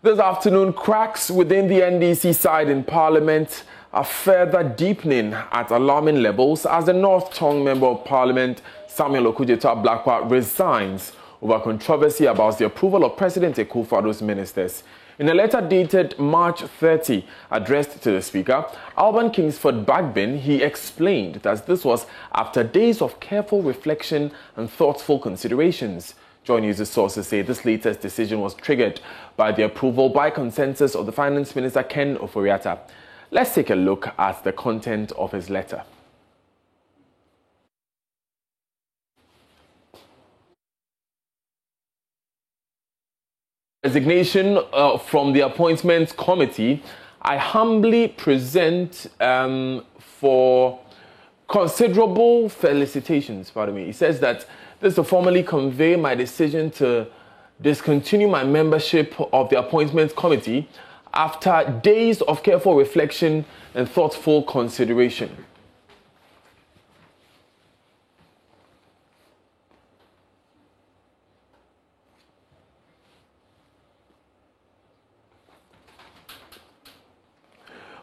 This afternoon, cracks within the NDC side in Parliament are further deepening at alarming levels as the North Tongue Member of Parliament, Samuel Okudzeto-Ablakwa, resigns over controversy about the approval of President Akufo-Addo's ministers. In a letter dated March 30, addressed to the Speaker, Alban Kingsford Bagbin, he explained that this was after days of careful reflection and thoughtful considerations. Joy News' sources say this latest decision was triggered by the approval by consensus of the Finance Minister Ken Ofori-Atta. Let's take a look at the content of his letter. Resignation from the Appointments Committee, I humbly present for considerable felicitations, pardon me. He says that this is to formally convey my decision to discontinue my membership of the Appointments Committee after days of careful reflection and thoughtful consideration.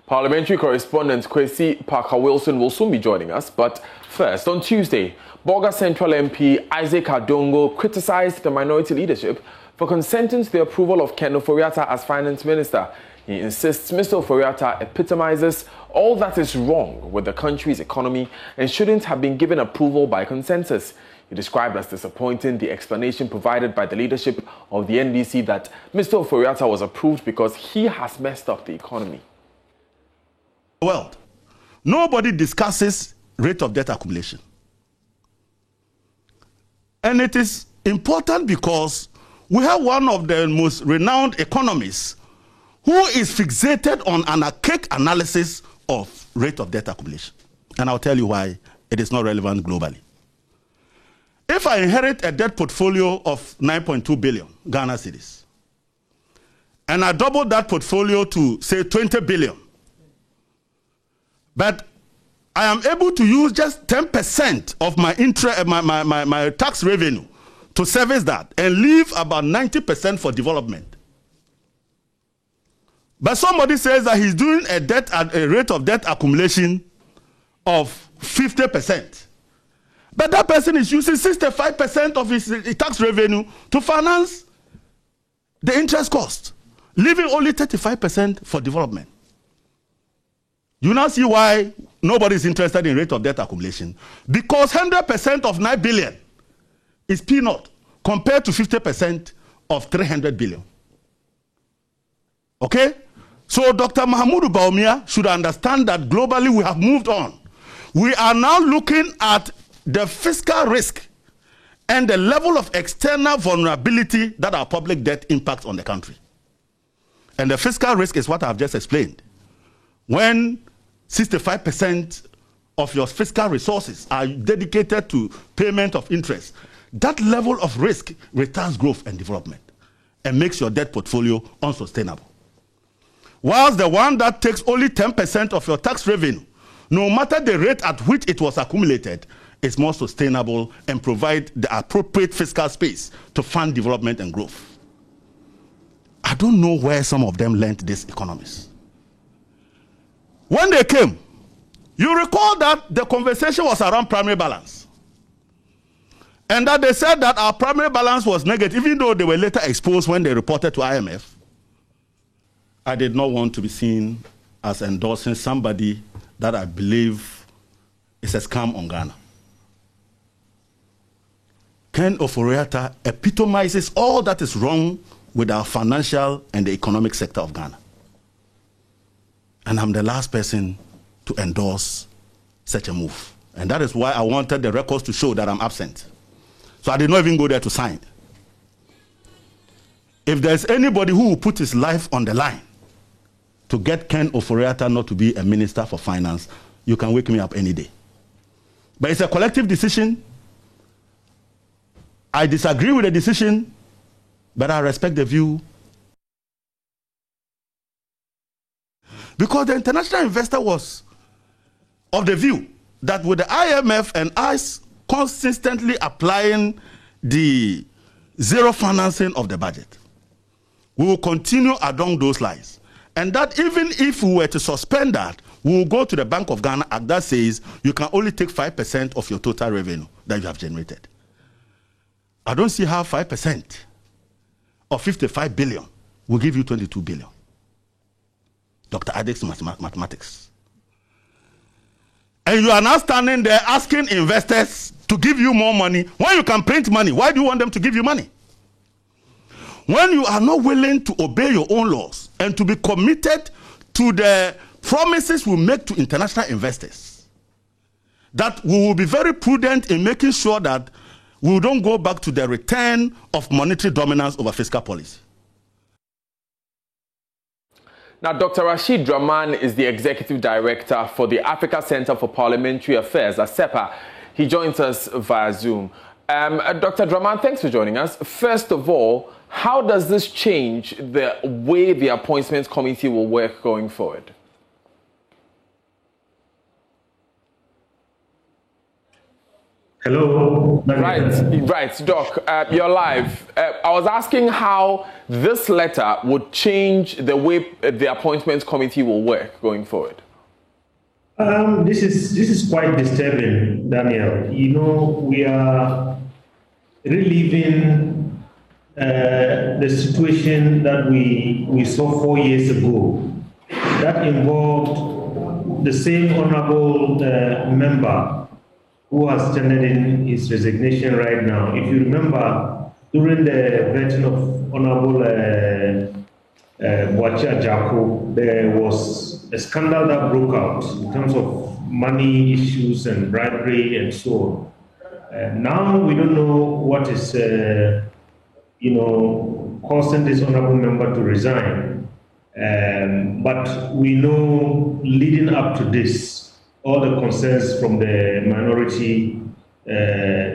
Parliamentary correspondent Kwesi Parker-Wilson will soon be joining us, but first, on Tuesday, Bolga Central MP Isaac Adongo criticized the minority leadership for consenting to the approval of Ken Ofori-Atta as Finance Minister. He insists Mr. Ofori-Atta epitomizes all that is wrong with the country's economy and shouldn't have been given approval by consensus. He described as disappointing the explanation provided by the leadership of the NDC that Mr. Ofori-Atta was approved because he has messed up the economy. World, nobody discusses rate of debt accumulation. And it is important because we have one of the most renowned economists who is fixated on an archaic analysis of rate of debt accumulation. And I'll tell you why it is not relevant globally. If I inherit a debt portfolio of 9.2 billion Ghana cedis, and I double that portfolio to, say, 20 billion, but I am able to use just 10% of my tax revenue to service that and leave about 90% for development. But somebody says that he's doing a rate of debt accumulation of 50%. But that person is using 65% of his tax revenue to finance the interest cost, leaving only 35% for development. You now see why nobody is interested in rate of debt accumulation. Because 100% of 9 billion is peanut compared to 50% of 300 billion. Okay? So Dr. Mahamudu Bawumia should understand that globally we have moved on. We are now looking at the fiscal risk and the level of external vulnerability that our public debt impacts on the country. And the fiscal risk is what I've just explained. When 65% of your fiscal resources are dedicated to payment of interest, that level of risk retards growth and development and makes your debt portfolio unsustainable. Whilst the one that takes only 10% of your tax revenue, no matter the rate at which it was accumulated, is more sustainable and provide the appropriate fiscal space to fund development and growth. I don't know where some of them learned these economists. When they came, you recall that the conversation was around primary balance. And that they said that our primary balance was negative, even though they were later exposed when they reported to IMF. I did not want to be seen as endorsing somebody that I believe is a scam on Ghana. Ken Ofori-Atta epitomizes all that is wrong with our financial and the economic sector of Ghana. And I'm the last person to endorse such a move. And that is why I wanted the records to show that I'm absent. So I did not even go there to sign. If there's anybody who will put his life on the line to get Ken Ofori-Atta not to be a minister for finance, you can wake me up any day. But it's a collective decision. I disagree with the decision, but I respect the view. Because the international investor was of the view that with the IMF and us consistently applying the zero financing of the budget, We will continue along those lines. And that even if we were to suspend that, we will go to the Bank of Ghana Act that says you can only take 5% of your total revenue that you have generated. I don't see how 5% of 55 billion will give you 22 billion. Dr. Adek's mathematics. And you are now standing there asking investors to give you more money. When you can print money, why do you want them to give you money? When you are not willing to obey your own laws and to be committed to the promises we make to international investors, that we will be very prudent in making sure that we don't go back to the return of monetary dominance over fiscal policy. Now, Dr. Rashid Draman is the Executive Director for the Africa Center for Parliamentary Affairs, ACEPA. He joins us via Zoom. Dr. Draman, thanks for joining us. First of all, how does this change the way the Appointments Committee will work going forward? Hello. Right, Doc, you're live. I was asking how this letter would change the way the Appointments Committee will work going forward. This is quite disturbing, Daniel. You know, we are reliving the situation that we saw 4 years ago. That involved the same honorable member who has tendered in his resignation right now. If you remember, during the vetting of Honorable Boachi Ajako, there was a scandal that broke out in terms of money issues and bribery and so on. Now we don't know what is, causing this honorable member to resign. But we know leading up to this, all the concerns from the minority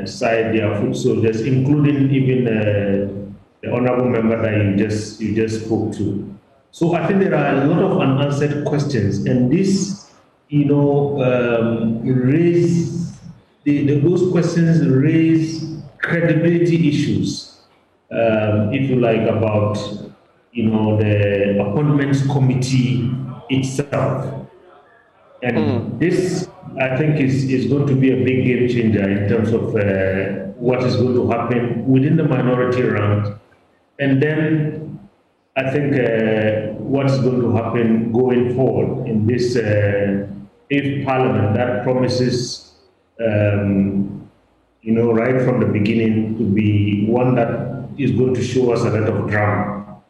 side, they are foot soldiers, including even the honorable member that you just spoke to. So I think there are a lot of unanswered questions, and this, those questions raise credibility issues, if you like, about the Appointments Committee itself. And this, I think, is going to be a big game changer in terms of what is going to happen within the minority rank. And then I think what is going to happen going forward in this eighth parliament that promises, right from the beginning, to be one that is going to show us a lot of drama.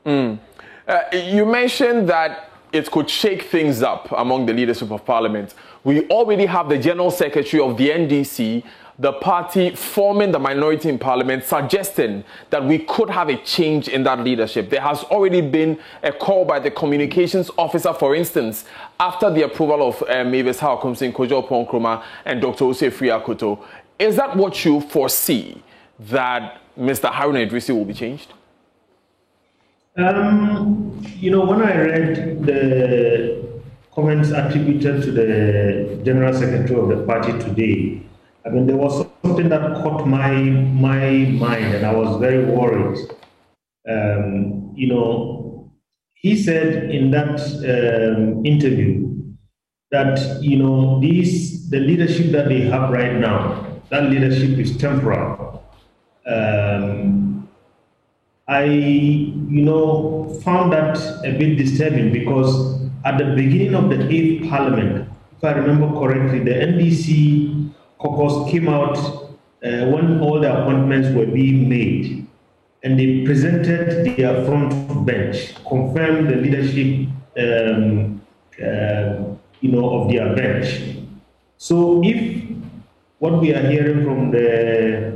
You mentioned that it could shake things up among the leadership of parliament. We already have the General Secretary of the NDC, the party forming the minority in parliament, suggesting that we could have a change in that leadership. There has already been a call by the communications officer, for instance, after the approval of Mavis Hawakumsin, Kojo Ponkroma, and Dr. Osei Akoto. Is that what you foresee, that Mr. Haruna Idrisi will be changed? When I read the comments attributed to the General Secretary of the party today, there was something that caught my mind, and I was very worried. He said in that interview that, the leadership that they have right now, that leadership is temporal. I, found that a bit disturbing, because at the beginning of the 8th Parliament, if I remember correctly, the NDC caucus came out when all the appointments were being made, and they presented their front bench, confirmed the leadership, of their bench. So if what we are hearing from the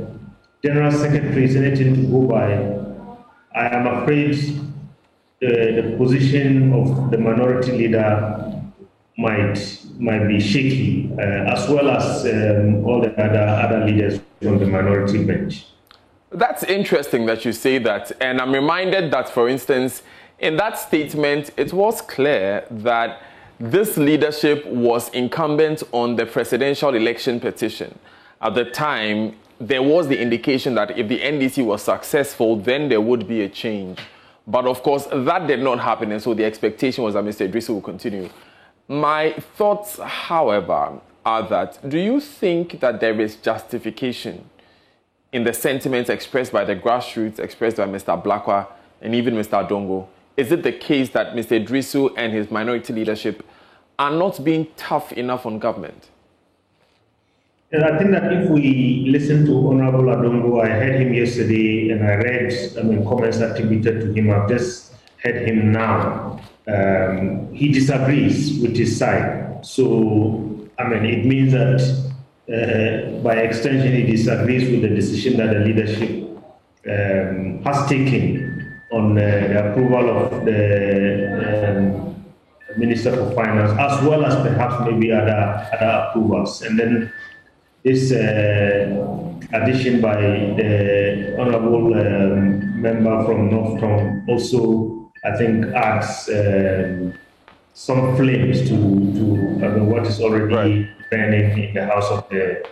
General Secretary is anything to go by, I am afraid the position of the minority leader might be shaky, as well as all the other leaders from the minority bench. That's interesting that you say that. And I'm reminded that, for instance, in that statement, it was clear that this leadership was incumbent on the presidential election petition. At the time, there was the indication that if the NDC was successful, then there would be a change. But of course, that did not happen, and so the expectation was that Mr. Idrisu will continue. My thoughts, however, are that, do you think that there is justification in the sentiments expressed by the grassroots, expressed by Mr. Blakwa and even Mr. Adongo? Is it the case that Mr. Idrisu and his minority leadership are not being tough enough on government? And I think that if we listen to Honorable Adongo, I heard him yesterday and I read comments attributed to him. I've just heard him now. He disagrees with his side. So, it means that by extension, he disagrees with the decision that the leadership has taken on the approval of the Minister for Finance, as well as perhaps maybe other approvals. And then this addition by the Honorable member from North Tongue also, I think, adds some flames to what is already burning in the house of the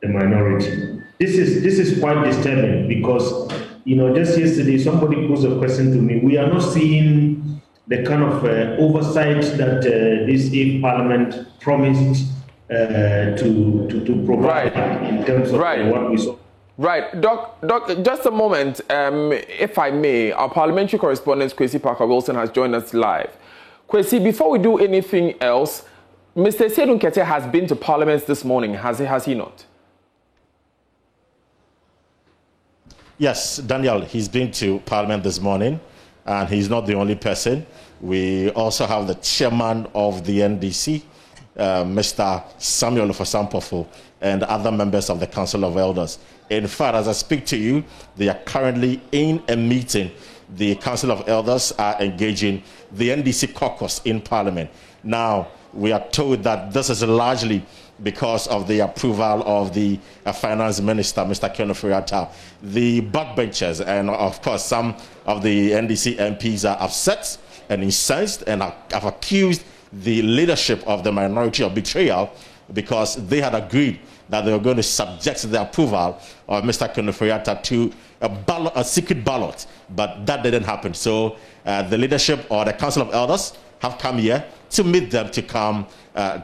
minority. This is quite disturbing because, just yesterday somebody posed a question to me. We are not seeing the kind of oversight that this 8th Parliament promised to provide in terms of what we saw. Right. Doc, just a moment, if I may. Our parliamentary correspondent, Kwesi Parker-Wilson, has joined us live. Kwesi, before we do anything else, Mr. Seydou Nketiah has been to Parliament this morning, has he not? Yes, Daniel, he's been to Parliament this morning, and he's not the only person. We also have the chairman of the NDC, Mr. Samuel Ofosu-Ampofo, and other members of the Council of Elders. In fact, as I speak to you, they are currently in a meeting. The Council of Elders are engaging the NDC caucus in Parliament. Now, we are told that this is largely because of the approval of the Finance Minister, Mr. Ken Ofori-Atta. The backbenchers and, of course, some of the NDC MPs are upset and incensed and have accused the leadership of the minority of betrayal because they had agreed that they were going to subject the approval of Mr. Ken Ofori-Atta to a secret ballot, but that didn't happen. So the leadership or the Council of Elders have come here to meet them to calm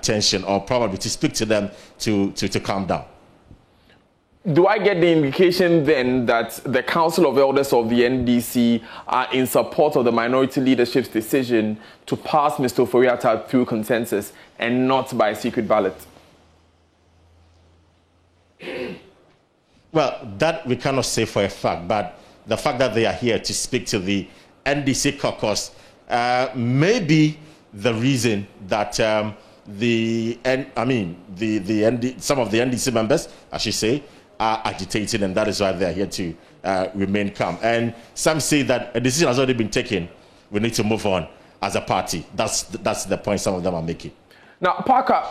tension, or probably to speak to them to calm down. Do I get the indication then that the Council of Elders of the NDC are in support of the minority leadership's decision to pass Mr. Ofori-Atta through consensus and not by secret ballot? Well, that we cannot say for a fact, but the fact that they are here to speak to the NDC caucus may be the reason that some of the NDC members, I should say, are agitated, and that is why they are here to remain calm. And some say that a decision has already been taken. We need to move on as a party. That's the point some of them are making. Now, Parker,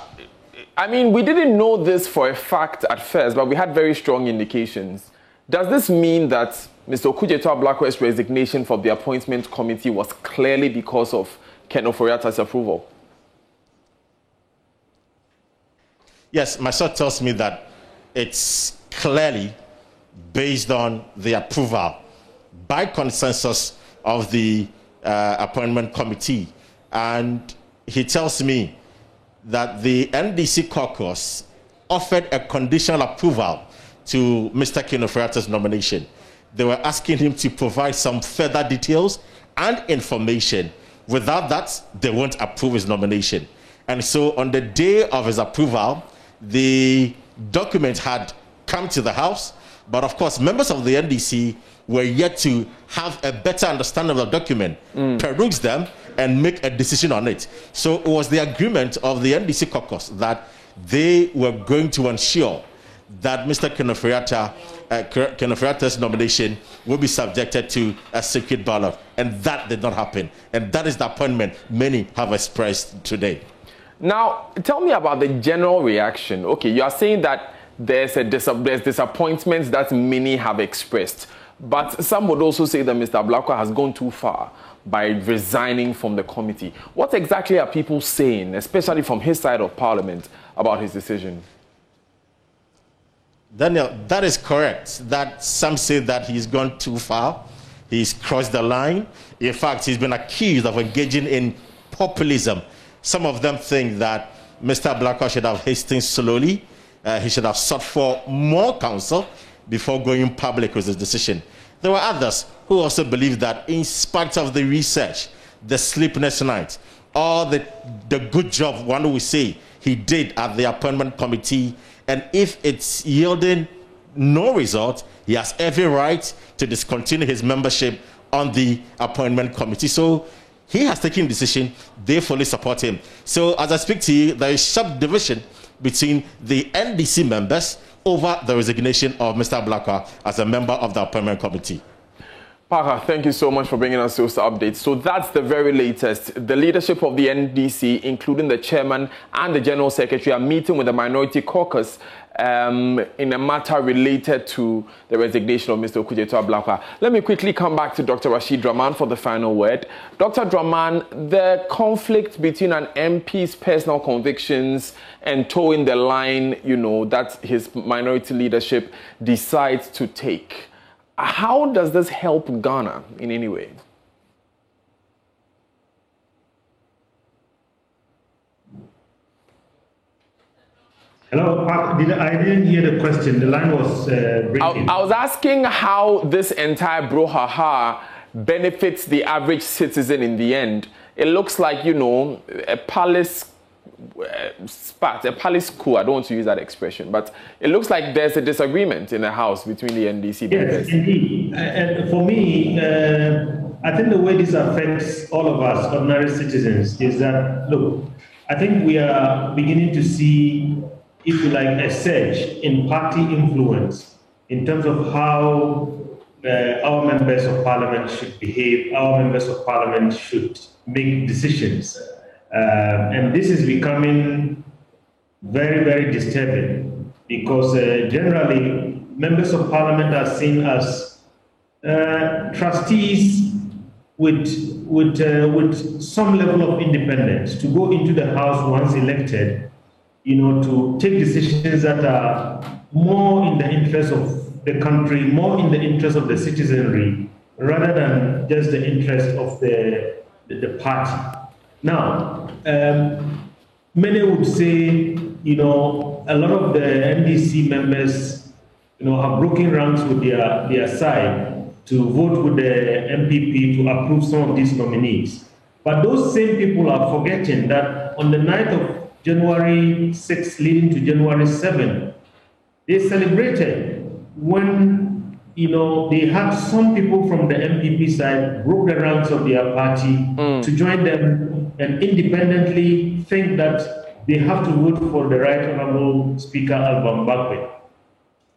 we didn't know this for a fact at first, but we had very strong indications. Does this mean that Mr. Okudzeto Ablakwa's resignation from the appointment committee was clearly because of Ken Ofori-Atta's approval? Yes, my source tells me that it's clearly based on the approval by consensus of the appointment committee. And he tells me that the NDC caucus offered a conditional approval to Mr. Ken Ofori-Atta's nomination. They were asking him to provide some further details and information. Without that, they won't approve his nomination. And so on the day of his approval, the document had come to the House, but of course, members of the NDC were yet to have a better understanding of the document, peruse them, and make a decision on it. So it was the agreement of the NDC caucus that they were going to ensure that Mr. Ken Ofori-Atta's nomination will be subjected to a secret ballot, and that did not happen. And that is the appointment many have expressed today. Now, tell me about the general reaction. Okay, you are saying that there's disappointments that many have expressed, but some would also say that Mr. Blakwa has gone too far by resigning from the committee. What exactly are people saying, especially from his side of Parliament, about his decision? Daniel, that is correct. That some say that he's gone too far. He's crossed the line. In fact, he's been accused of engaging in populism. Some of them think that Mr. Blackwell should have hastened slowly. He should have sought for more counsel before going public with his decision. There were others who also believe that in spite of the research, the sleepless night, all the good job, one would say, he did at the appointment committee, and if it's yielding no result, he has every right to discontinue his membership on the appointment committee. So he has taken a decision. They fully support him. So as I speak to you, there is sharp division between the NDC members over the resignation of Mr. Blackwell as a member of the appointment committee. Parker, thank you so much for bringing us those updates. So that's the very latest. The leadership of the NDC, including the chairman and the general secretary, are meeting with the minority caucus in a matter related to the resignation of Mr. Okudzeto Ablakwa. Let me quickly come back to Dr. Rashid Draman for the final word. Dr. Draman, the conflict between an MP's personal convictions and towing the line, that his minority leadership decides to take. How does this help Ghana in any way? Hello, I didn't hear the question. The line was breaking. I was asking how this entire brouhaha benefits the average citizen in the end. It looks like, a palace spat, a palace coup. I don't want to use that expression, but it looks like there's a disagreement in the House between the NDC members. Yes, indeed. And for me, I think the way this affects all of us, ordinary citizens, is that, look, I think we are beginning to see, if you like, a surge in party influence in terms of how our members of parliament should behave, our members of parliament should make decisions. And this is becoming very, very disturbing because generally members of parliament are seen as trustees with some level of independence to go into the House once elected, to take decisions that are more in the interest of the country, more in the interest of the citizenry, rather than just the interest of the party. Now, many would say, a lot of the NDC members, have broken ranks with their side to vote with the MPP to approve some of these nominees. But those same people are forgetting that on the night of January 6 leading to January 7, they celebrated when, they had some people from the MPP side broke the ranks of their party to join them and independently think that they have to vote for the Right Honorable Speaker Alban Bakwet.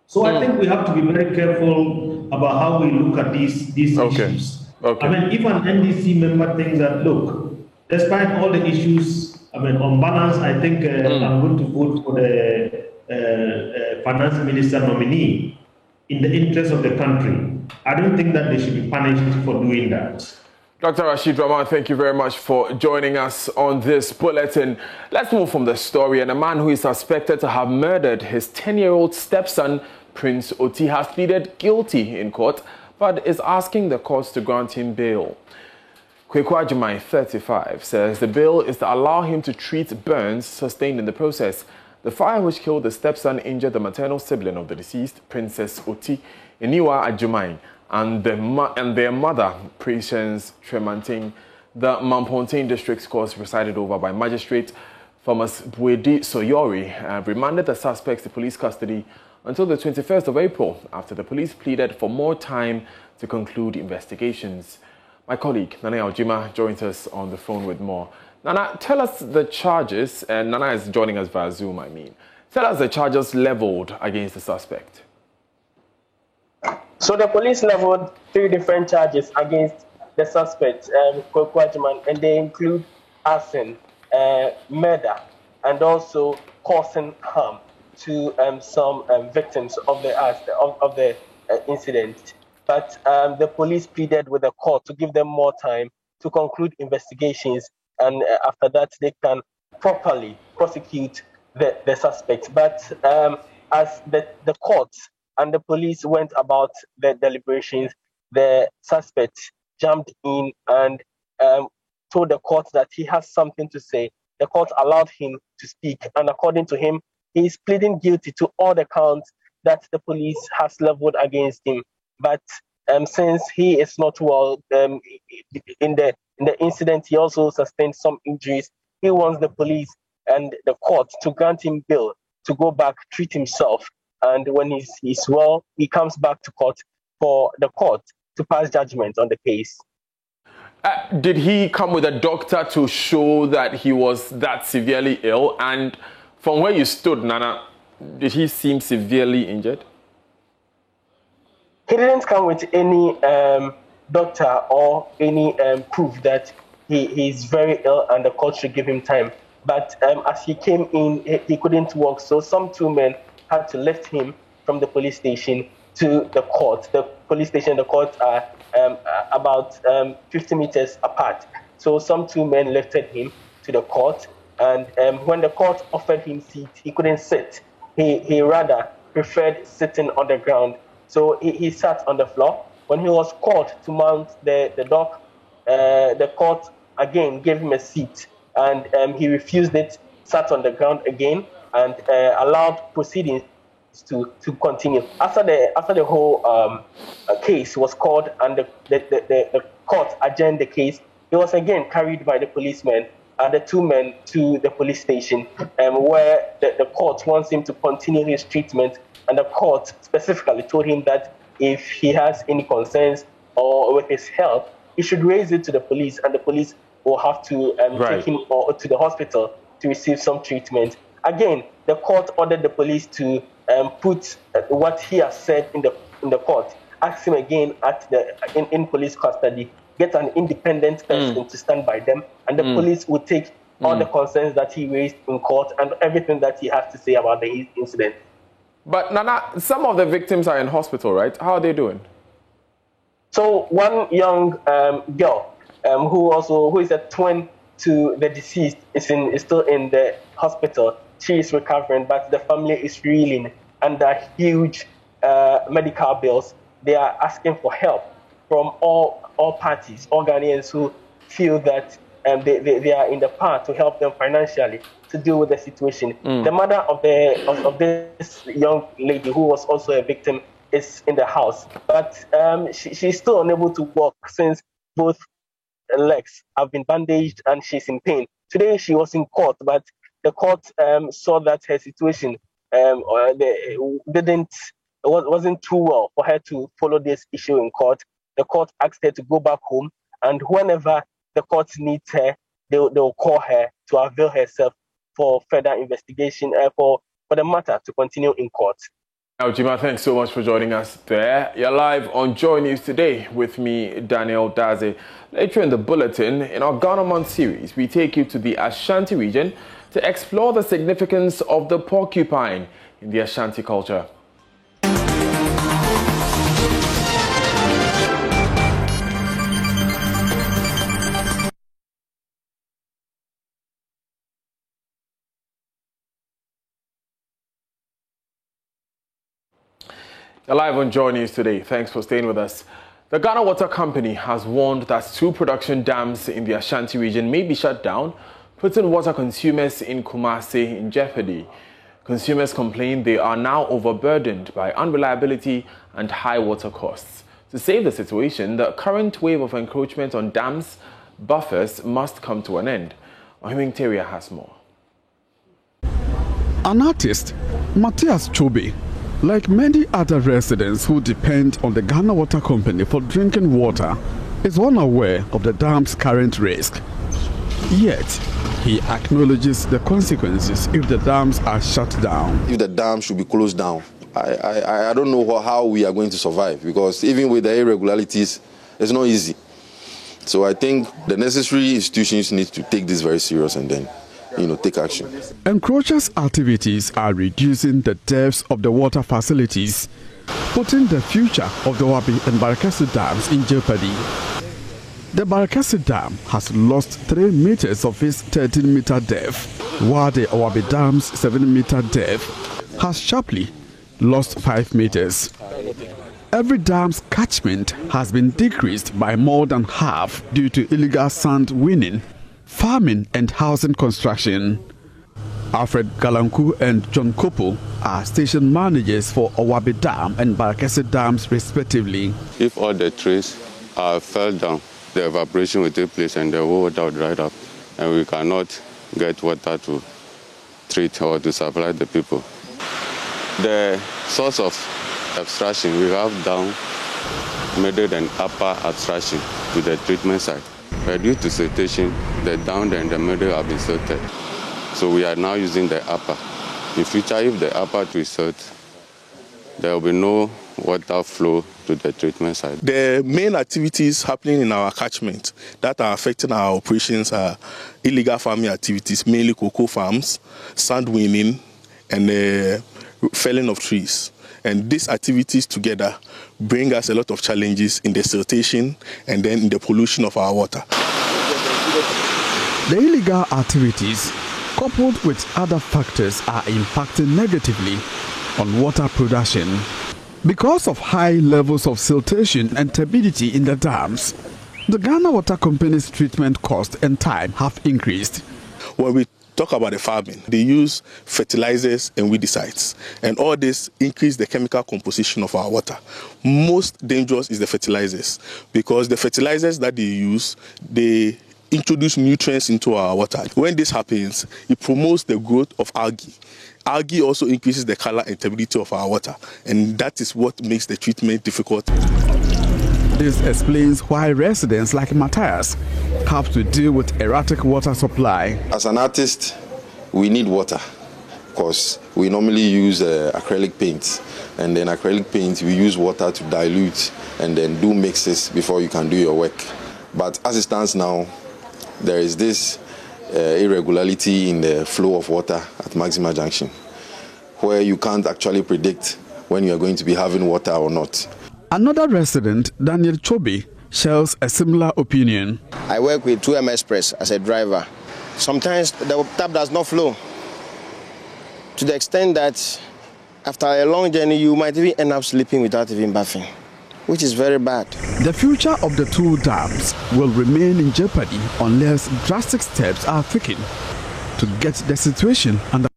So I think we have to be very careful about how we look at these issues. Okay. I mean, if an NDC member thinks that, look, despite all the issues, on balance, I think I'm going to vote for the finance minister nominee in the interest of the country. I don't think that they should be punished for doing that. Dr. Rashid Draman, thank you very much for joining us on this bulletin. Let's move from the story. And a man who is suspected to have murdered his 10-year-old stepson, Prince Oti, has pleaded guilty in court, but is asking the courts to grant him bail. Kweku Ajimai, 35, says the bail is to allow him to treat burns sustained in the process. The fire which killed the stepson injured the maternal sibling of the deceased, Princess Oti, Iniwa Ajimai, and their mother, Patience Tremanting. The Mampontein District Court, presided over by Magistrate Thomas Bwedi Soyori, remanded the suspects to police custody until the 21st of April, after the police pleaded for more time to conclude investigations. My colleague, Nana Aljima, joins us on the phone with more. Nana, tell us the charges, and Nana is joining us via Zoom, Tell us the charges leveled against the suspect. So the police leveled 3 different charges against the suspect, Kweku Ajimai, and they include arson, murder, and also causing harm to some victims of the incident. But the police pleaded with the court to give them more time to conclude investigations, and after that they can properly prosecute the suspect. But as the court and the police went about the deliberations, the suspect jumped in and told the court that he has something to say. The court allowed him to speak, and according to him, he is pleading guilty to all the counts that the police has leveled against him. But since he is not well, in the incident, he also sustained some injuries. He wants the police and the court to grant him bail to go back, treat himself, and when he's well, he comes back to court for the court to pass judgment on the case. Did he come with a doctor to show that he was that severely ill? And from where you stood, Nana, did he seem severely injured? He didn't come with any doctor or any proof that he is very ill and the court should give him time. But as he came in, he couldn't walk. So some two men had to lift him from the police station to the court. The police station and the court are about 50 meters apart. So some two men lifted him to the court. And when the court offered him seat, he couldn't sit. He rather preferred sitting on the ground. So he sat on the floor. When he was called to mount the dock, the court again gave him a seat. And he refused it, sat on the ground again, and allowed proceedings to continue. After the whole case was called and the court adjourned the case, he was again carried by the policemen and the two men to the police station, where the court wants him to continue his treatment. And the court specifically told him that if he has any concerns or with his health, he should raise it to the police, and the police will have to take him to the hospital to receive some treatment. Again, the court ordered the police to put what he has said in the court, ask him again in police custody, get an independent person to stand by them, and the police will take all the concerns that he raised in court and everything that he has to say about the incident. But Nana, some of the victims are in hospital, right? How are they doing? So one young girl who is a twin to the deceased is still in the hospital. She is recovering, but the family is reeling under huge medical bills. They are asking for help from all parties, all Ghanaians who feel that they are in the power to help them financially to deal with the situation. The mother of this young lady, who was also a victim, is in the house, but she's still unable to walk since both legs have been bandaged and she's in pain. Today she was in court, but the court saw that her situation wasn't too well for her to follow this issue in court. The court asked her to go back home, and whenever the court needs her, they'll call her to avail herself for further investigation, for the matter to continue in court. Now, Jima, thanks so much for joining us there. You're live on Joy News Today with me, Daniel Daze. Later in the bulletin, in our Ghana Month series, we take you to the Ashanti region to explore the significance of the porcupine in the Ashanti culture. You're live on Joy News Today. Thanks for staying with us. The Ghana Water Company has warned that 2 production dams in the Ashanti region may be shut down, putting water consumers in Kumasi in jeopardy. Consumers complain they are now overburdened by unreliability and high water costs. To save the situation, the current wave of encroachment on dams buffers must come to an end. Ohiming Teria has more. An artist, Matthias Chobe, like many other residents who depend on the Ghana Water Company for drinking water, is unaware of the dam's current risk. Yet, he acknowledges the consequences if the dams are shut down. If the dam should be closed down, I don't know how we are going to survive, because even with the irregularities, it's not easy. So I think the necessary institutions need to take this very serious and then take action. Encroachers' activities are reducing the depths of the water facilities, putting the future of the Wabi and Barakasi dams in jeopardy. The Barakasi Dam has lost 3 meters of its 13-meter depth, while the Wabi Dam's 7-meter depth has sharply lost 5 meters. Every dam's catchment has been decreased by more than half due to illegal sand winning, farming and housing construction. Alfred Galanku and John Kopo are station managers for Owabe Dam and Barakese Dams respectively. If all the trees fell down, the evaporation will take place and the whole water will dry up, and we cannot get water to treat or to supply the people. The source of abstraction, we have down, middle and upper abstraction to the treatment site. But due to siltation, the down and the middle have been silted. So we are now using the upper. In future, if the upper to is silt, there will be no water flow to the treatment site. The main activities happening in our catchment that are affecting our operations are illegal farming activities, mainly cocoa farms, sand winning, and felling of trees. And these activities together bring us a lot of challenges in the siltation and then in the pollution of our water. The illegal activities, coupled with other factors, are impacting negatively on water production. Because of high levels of siltation and turbidity in the dams, the Ghana Water Company's treatment cost and time have increased. When we talk about the farming, they use fertilizers and weedicides, and all this increase the chemical composition of our water. Most dangerous is the fertilizers, because the fertilizers that they use, they introduce nutrients into our water. When this happens, it promotes the growth of algae. Algae also increases the color and turbidity of our water, and that is what makes the treatment difficult. This explains why residents like Matthias have to deal with erratic water supply. As an artist, we need water because we normally use acrylic paints, and then acrylic paint we use water to dilute and then do mixes before you can do your work. But as it stands now, there is this irregularity in the flow of water at Maxima Junction, where you can't actually predict when you are going to be having water or not. Another resident, Daniel Chobe, shares a similar opinion. I work with 2M Express as a driver. Sometimes the tap does not flow, to the extent that after a long journey you might even end up sleeping without even bathing, which is very bad. The future of the two dams will remain in jeopardy unless drastic steps are taken to get the situation under.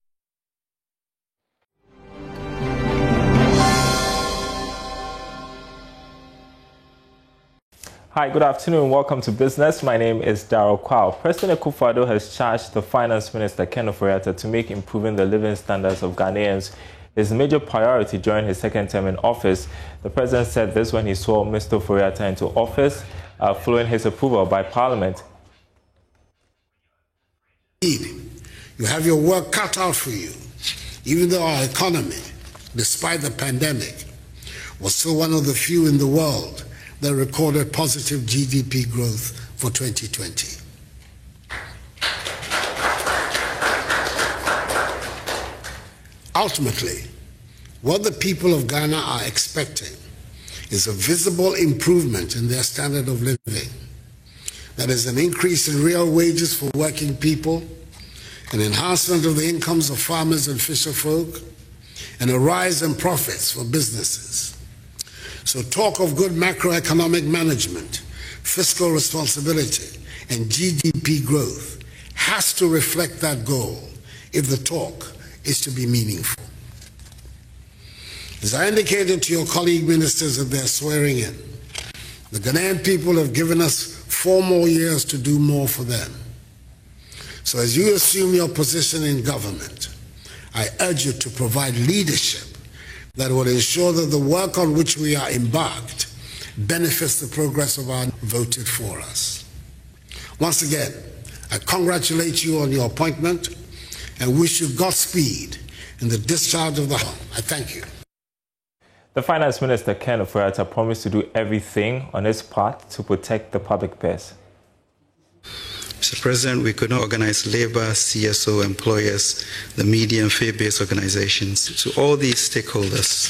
Hi, good afternoon. Welcome to Business. My name is Daryl Kwao. President Akufo-Addo has charged the Finance Minister Ken Ofori-Atta to make improving the living standards of Ghanaians his major priority during his second term in office. The president said this when he saw Mr. Ofori-Atta into office, following his approval by Parliament. You have your work cut out for you, even though our economy, despite the pandemic, was still one of the few in the world that recorded positive GDP growth for 2020. Ultimately, what the people of Ghana are expecting is a visible improvement in their standard of living. That is an increase in real wages for working people, an enhancement of the incomes of farmers and fisherfolk, and a rise in profits for businesses. So talk of good macroeconomic management, fiscal responsibility, and GDP growth has to reflect that goal if the talk is to be meaningful. As I indicated to your colleague ministers at their swearing in, the Ghanaian people have given us 4 more years to do more for them. So as you assume your position in government, I urge you to provide leadership that will ensure that the work on which we are embarked benefits the progress of our voted for us. Once again, I congratulate you on your appointment and wish you Godspeed in the discharge of the home. I thank you. The Finance Minister Ken Ofori-Atta promised to do everything on his part to protect the public purse. Mr. President, we could not organize labor, CSO, employers, the media and faith-based organizations, to all these stakeholders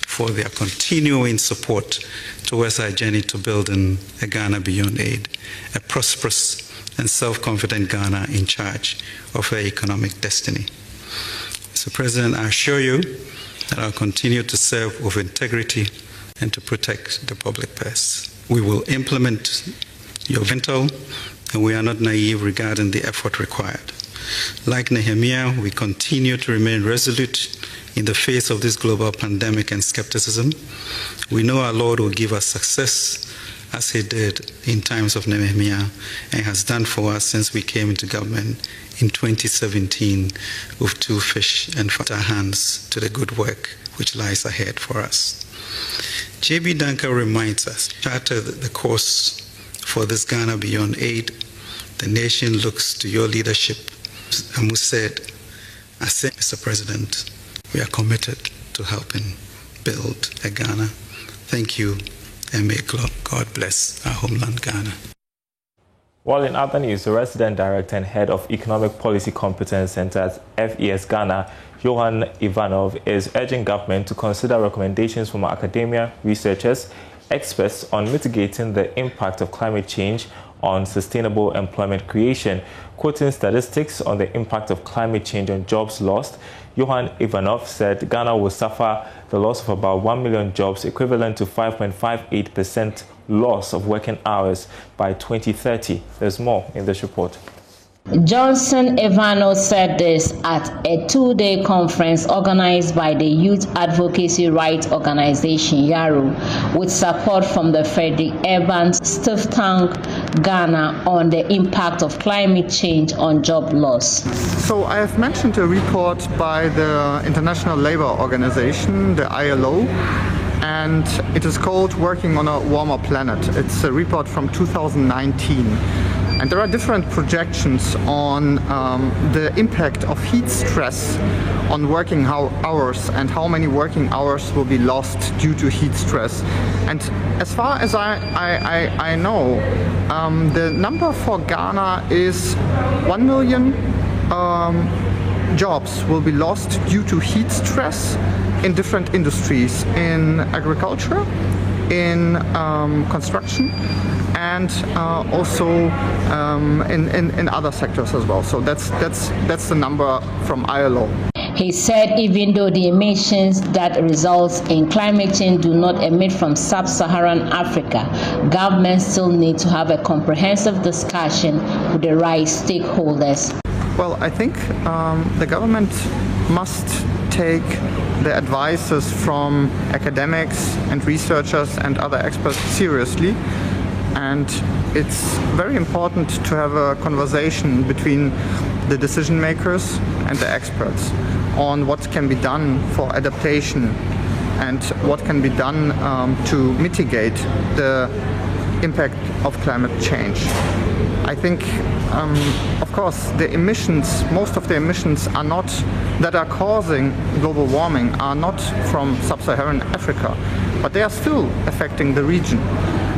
for their continuing support towards our journey to building a Ghana beyond aid, a prosperous and self-confident Ghana in charge of her economic destiny. Mr. President, I assure you that I'll continue to serve with integrity and to protect the public purse. We will implement your mental, and we are not naive regarding the effort required. Like Nehemiah, we continue to remain resolute in the face of this global pandemic and skepticism. We know our Lord will give us success as he did in times of Nehemiah and has done for us since we came into government in 2017 with 2 fish and 5 hands to the good work which lies ahead for us. J.B. Duncan reminds us, charter the course for this Ghana Beyond Aid. The nation looks to your leadership. Amu said, I say, Mr. President, we are committed to helping build a Ghana. Thank you, and may God bless our homeland, Ghana. While in other news, the Resident Director and Head of Economic Policy Competence Center at FES Ghana, Johan Ivanov, is urging government to consider recommendations from academia, researchers, experts on mitigating the impact of climate change on sustainable employment creation. Quoting statistics on the impact of climate change on jobs lost, Johan Ivanov said Ghana will suffer the loss of about 1 million jobs, equivalent to 5.58% loss of working hours by 2030. There's more in this report. Johnson Ivano said this at a 2-day conference organized by the Youth Advocacy Rights Organization, YARU, with support from the Frederick Evans Stiff Tank Ghana on the impact of climate change on job loss. So I have mentioned a report by the International Labour Organization, the ILO, and it is called Working on a Warmer Planet. It's a report from 2019. And there are different projections on the impact of heat stress on working hours and how many working hours will be lost due to heat stress. And as far as I know, the number for Ghana is 1 million jobs will be lost due to heat stress in different industries, in agriculture, in construction, and also in other sectors as well. So that's the number from ILO. He said even though the emissions that results in climate change do not emit from sub-Saharan Africa, governments still need to have a comprehensive discussion with the right stakeholders. Well, I think the government must take the advices from academics and researchers and other experts seriously. And it's very important to have a conversation between the decision makers and the experts on what can be done for adaptation and what can be done to mitigate the impact of climate change. I think, of course, the emissions, most of the emissions are not, that are causing global warming are not from sub-Saharan Africa, but they are still affecting the region.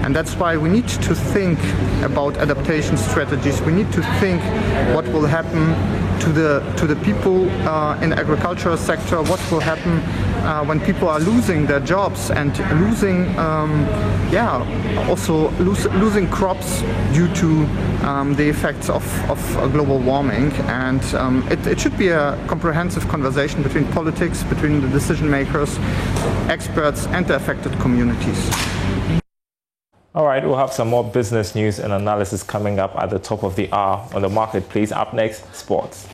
And that's why we need to think about adaptation strategies. We need to think what will happen to the people in the agricultural sector, what will happen when people are losing their jobs and losing, also losing crops due to the effects of global warming. And it should be a comprehensive conversation between politics, between the decision makers, experts, and the affected communities. All right, we'll have some more business news and analysis coming up at the top of the hour on the marketplace. Up next, sports.